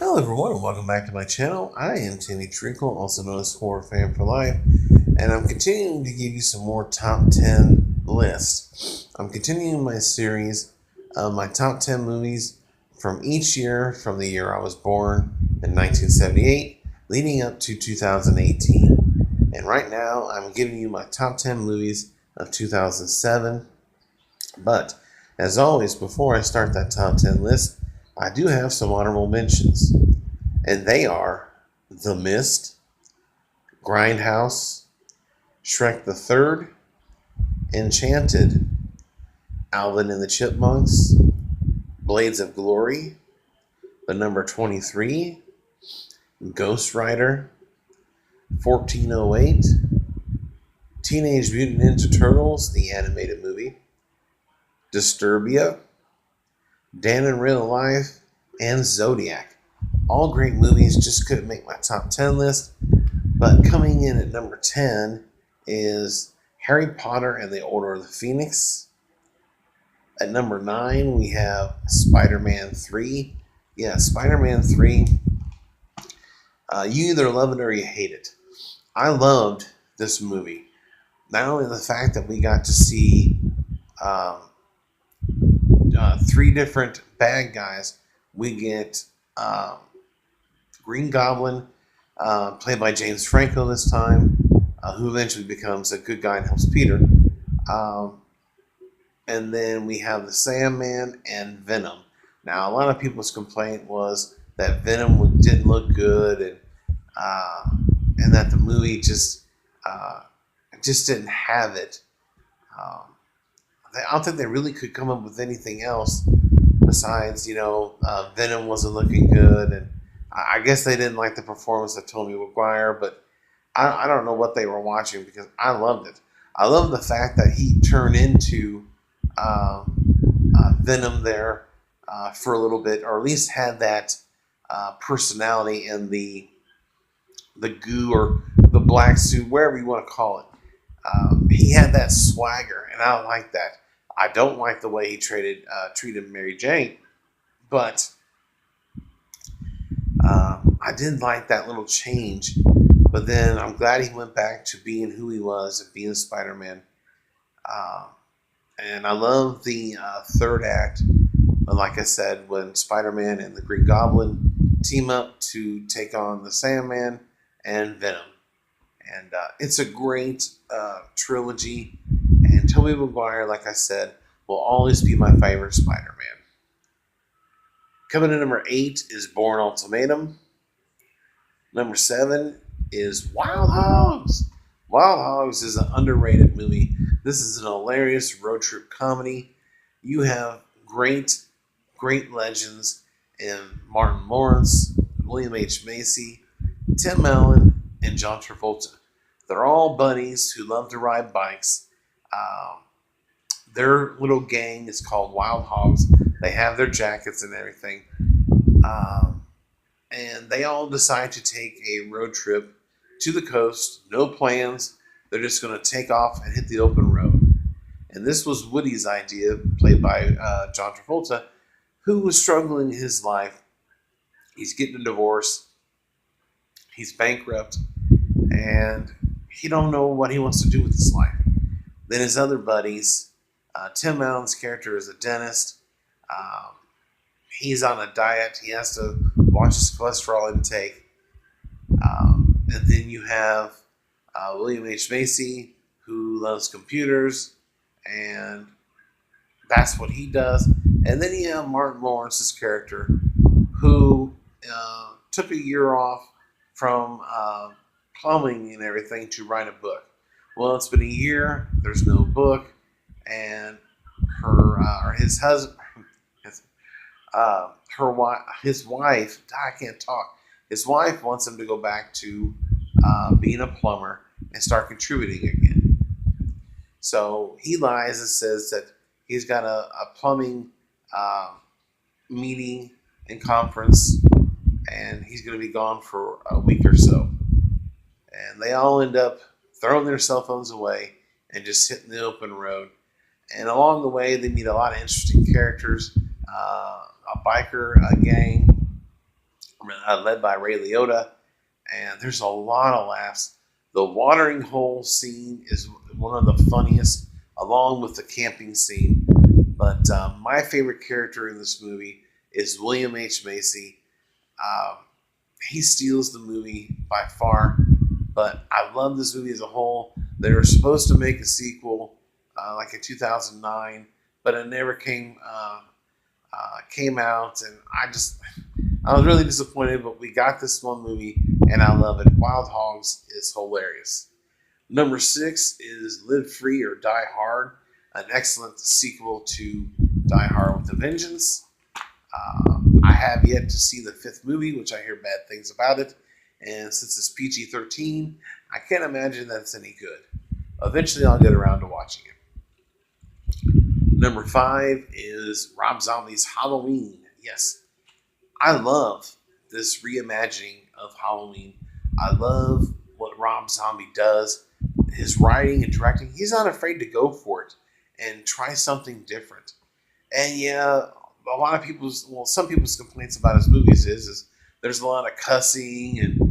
Hello everyone and welcome back to my channel. I am Timmy Trinkle, also known as Horror Fan for Life, and I'm continuing to give you some more top 10 lists. I'm continuing my series of my top 10 movies from each year, from the year I was born in 1978, leading up to 2018. And right now I'm giving you my top 10 movies of 2007. But as always, before I start that top 10 list, I do have some honorable mentions. And they are The Mist, Grindhouse, Shrek the Third, Enchanted, Alvin and the Chipmunks, Blades of Glory, The Number 23, Ghost Rider, 1408, Teenage Mutant Ninja Turtles, the animated movie, Disturbia, Dan in Real Life, and Zodiac. All great movies, just couldn't make my top 10 list. But coming in at number 10 is Harry Potter and the Order of the Phoenix. At number 9, we have Spider-Man 3. Yeah, Spider-Man 3. You either love it or you hate it. I loved this movie. Not only the fact that we got to see um, three different bad guys, we get Green Goblin, played by James Franco this time, who eventually becomes a good guy and helps Peter. Um, and then we have the Sandman and Venom. Now, a lot of people's complaint was that Venom didn't look good, uh, and that the movie just didn't have it. Um, I don't think they really could come up with anything else besides, Venom wasn't looking good, and I guess they didn't like the performance of Tobey Maguire, but I don't know what they were watching because I loved it. I love the fact that he turned into Venom there for a little bit, or at least had that personality in the goo or the black suit, wherever you want to call it. He had that swagger, and I like that. I don't like the way he treated Mary Jane, but I did like that little change. But then I'm glad he went back to being who he was and being Spider-Man. Uh, and I love the third act. But like I said, when Spider-Man and the Green Goblin team up to take on the Sandman and Venom. And it's a great trilogy. And Tobey Maguire, like I said, will always be my favorite Spider-Man. Coming in number 8 is Bourne Ultimatum. Number 7 is Wild Hogs. Wild Hogs is an underrated movie. This is an hilarious road trip comedy. You have great legends in Martin Lawrence, William H. Macy, Tim Allen, and John Travolta. They're all buddies who love to ride bikes. Um, their little gang is called Wild Hogs. They have their jackets and everything. Um, and they all decide to take a road trip to the coast. No plans. They're just going to take off and hit the open road. And this was Woody's idea, played by John Travolta, who was struggling in his life. He's getting a divorce. He's bankrupt. And he don't know what he wants to do with his life. Then his other buddies, Tim Allen's character is a dentist. Um, he's on a diet. He has to watch his cholesterol intake. And then you have William H. Macy, who loves computers, and that's what he does. And then you have Martin Lawrence's character, who took a year off from plumbing and everything to write a book. Well, it's been a year. There's no book, and her or his husband, his wife. I can't talk. His wife wants him to go back to being a plumber and start contributing again. So he lies and says that he's got a plumbing uh, meeting and conference, and he's going to be gone for a week or so. And they all end up throwing their cell phones away and just hitting the open road. And along the way, they meet a lot of interesting characters, a biker gang, led by Ray Liotta, and there's a lot of laughs. The watering hole scene is one of the funniest, along with the camping scene. But my favorite character in this movie is William H. Macy. Um, he steals the movie by far, but I love this movie as a whole. They were supposed to make a sequel, like in 2009, but it never came out, and I was really disappointed. But we got this one movie, and I love it. Wild Hogs is hilarious. Number six is Live Free or Die Hard, an excellent sequel to Die Hard with a Vengeance. I have yet to see the fifth movie, which I hear bad things about it. And since it's PG-13, I can't imagine that it's any good. Eventually, I'll get around to watching it. Number five is Rob Zombie's Halloween. Yes, I love this reimagining of Halloween. I love what Rob Zombie does. His writing and directing, he's not afraid to go for it and try something different. And yeah, a lot of some people's complaints about his movies is there's a lot of cussing and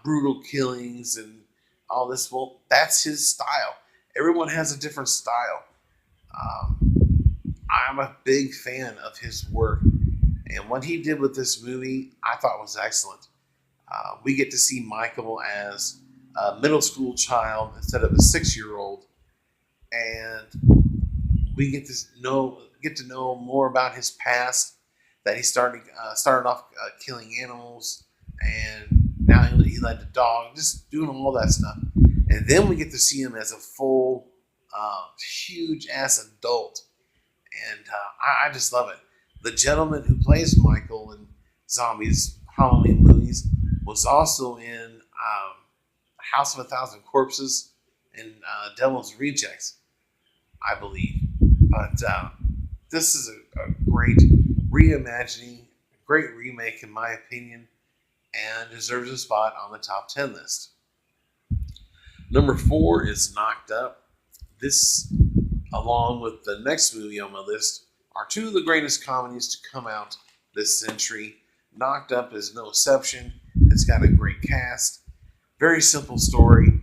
brutal killings and all this. Well, that's his style. Everyone has a different style. I'm a big fan of his work, and what he did with this movie, I thought was excellent. We get to see Michael as a middle school child instead of a 6-year-old, and we get to know more about his past. That he started off killing animals, and now he led the dog, just doing all that stuff. And then we get to see him as a full, huge ass adult, and I just love it. The gentleman who plays Michael in Zombies Halloween movies was also in House of a Thousand Corpses and Devil's Rejects, I believe. But this is a great reimagining, a great remake in my opinion, and deserves a spot on the top 10 list. Number 4 is Knocked Up. This, along with the next movie on my list, are two of the greatest comedies to come out this century. Knocked Up is no exception. It's got a great cast. Very simple story.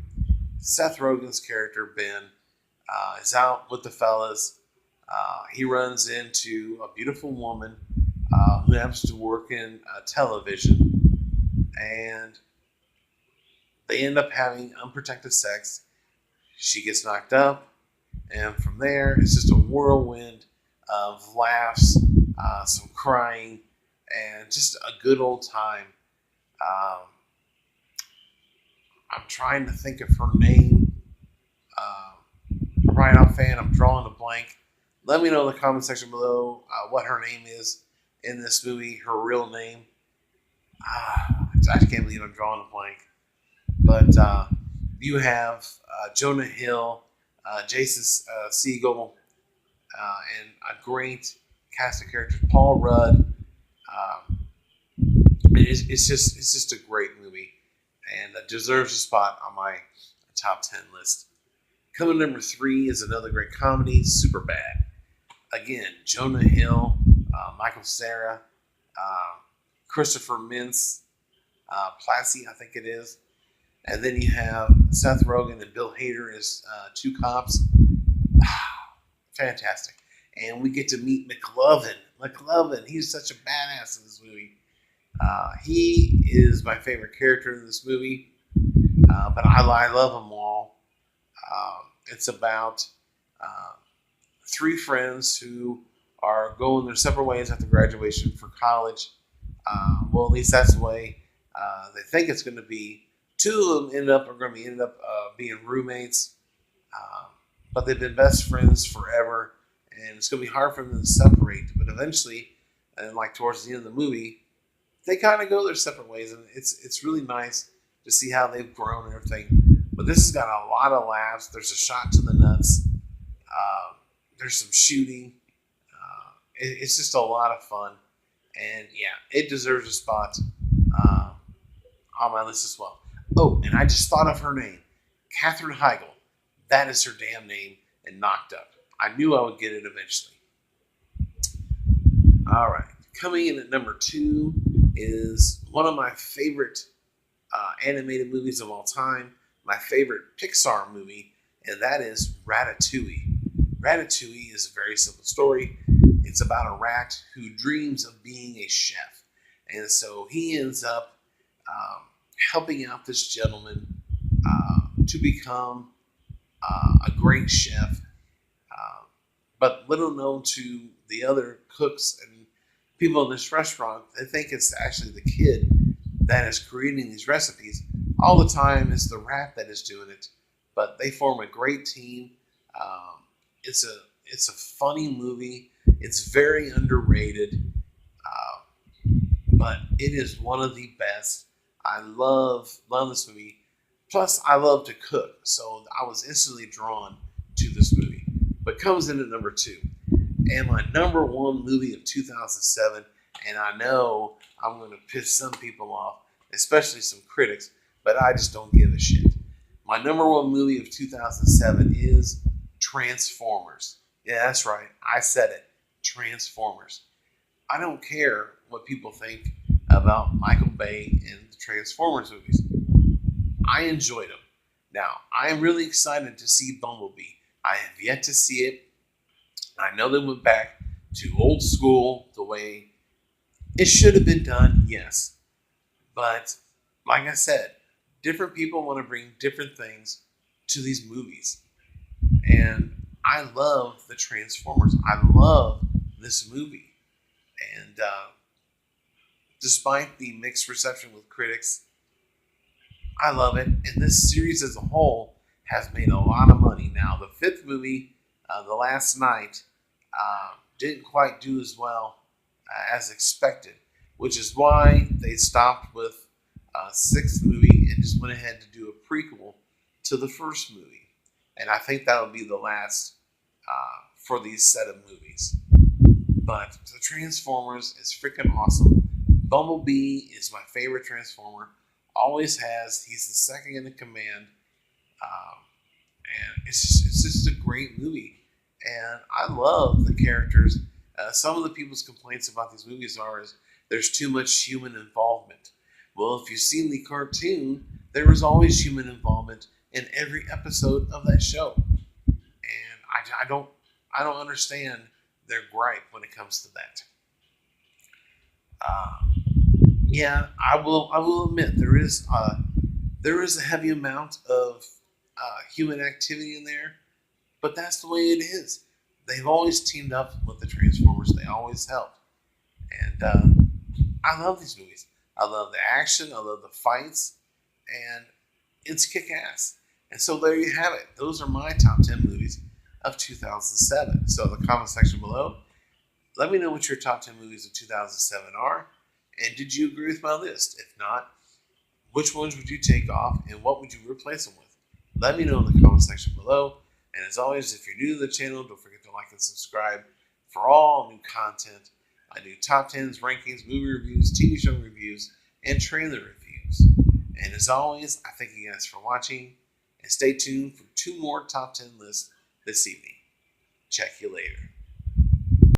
Seth Rogen's character, Ben, is out with the fellas. He runs into a beautiful woman who happens to work in television, and they end up having unprotected sex. She gets knocked up, and from there, it's just a whirlwind of laughs, some crying, and just a good old time. Um, I'm trying to think of her name. Right offhand, I'm drawing a blank. Let me know in the comment section below what her name is in this movie, her real name. I can't believe I'm drawing a blank. But you have Jonah Hill, Jason Segel, and a great cast of characters. Paul Rudd. It's just a great movie, and deserves a spot on my top 10 list. Coming number 3 is another great comedy, Superbad. Again, Jonah Hill, Michael Cera, Christopher Mintz, Plassey, I think it is. And then you have Seth Rogen and Bill Hader as two cops. Fantastic. And we get to meet McLovin. McLovin, he's such a badass in this movie. He is my favorite character in this movie, but I love them all. It's about 3 friends who are going their separate ways after graduation for college. Well, at least that's the way they think it's going to be. 2 of them ended up being roommates, but they've been best friends forever, and it's going to be hard for them to separate. But eventually, and like towards the end of the movie, they kind of go their separate ways, and it's really nice to see how they've grown and everything. But this has got a lot of laughs. There's a shot to the nuts. There's some shooting. It's just a lot of fun, and yeah, it deserves a spot on my list as well. Oh, and I just thought of her name, Katherine Heigl. That is her damn name, and Knocked Up. I knew I would get it eventually. All right, coming in at number 2 is one of my favorite animated movies of all time, my favorite Pixar movie, and that is Ratatouille. Ratatouille is a very simple story. It's about a rat who dreams of being a chef. And so he ends up helping out this gentleman to become a great chef. But little known to the other cooks and people in this restaurant, they think it's actually the kid that is creating these recipes. All the time, it's the rat that is doing it. But they form a great team. Um, it's a funny movie. It's very underrated, but it is one of the best. I love this movie. Plus, I love to cook, so I was instantly drawn to this movie. But comes in at number two, and my number one movie of 2007. And I know I'm going to piss some people off, especially some critics, but I just don't give a shit. My number one movie of 2007 is Transformers. Yeah, that's right. I said it. Transformers. I don't care what people think about Michael Bay and the Transformers movies. I enjoyed them. Now, I am really excited to see Bumblebee. I have yet to see it. I know they went back to old school the way it should have been done, yes. But like I said, different people want to bring different things to these movies. And I love the Transformers. I love this movie. And despite the mixed reception with critics, I love it. And this series as a whole has made a lot of money. Now, the fifth movie, The Last Night, didn't quite do as well as expected, which is why they stopped with sixth movie and just went ahead to do a prequel to the first movie. And I think that'll be the last for these set of movies. But the Transformers is freaking awesome. Bumblebee is my favorite Transformer. Always has. He's the second in command. And it's just a great movie. And I love the characters. Some of the people's complaints about these movies is there's too much human involvement. Well, if you've seen the cartoon, there was always human involvement in every episode of that show. And I don't understand their gripe when it comes to that. Yeah, I will admit there is a heavy amount of human activity in there, but that's the way it is. They've always teamed up with the Transformers. They always help, and I love these movies. I love the action. I love the fights, and it's kick-ass. And so there you have it. Those are my top 10 movies of 2007. So in the comment section below, let me know what your top 10 movies of 2007 are. And did you agree with my list? If not, which ones would you take off and what would you replace them with? Let me know in the comment section below. And as always, if you're new to the channel, don't forget to like and subscribe for all new content. I do top 10s, rankings, movie reviews, TV show reviews, and trailer reviews. And as always, I thank you guys for watching. And stay tuned for 2 more top 10 lists this evening. Check you later.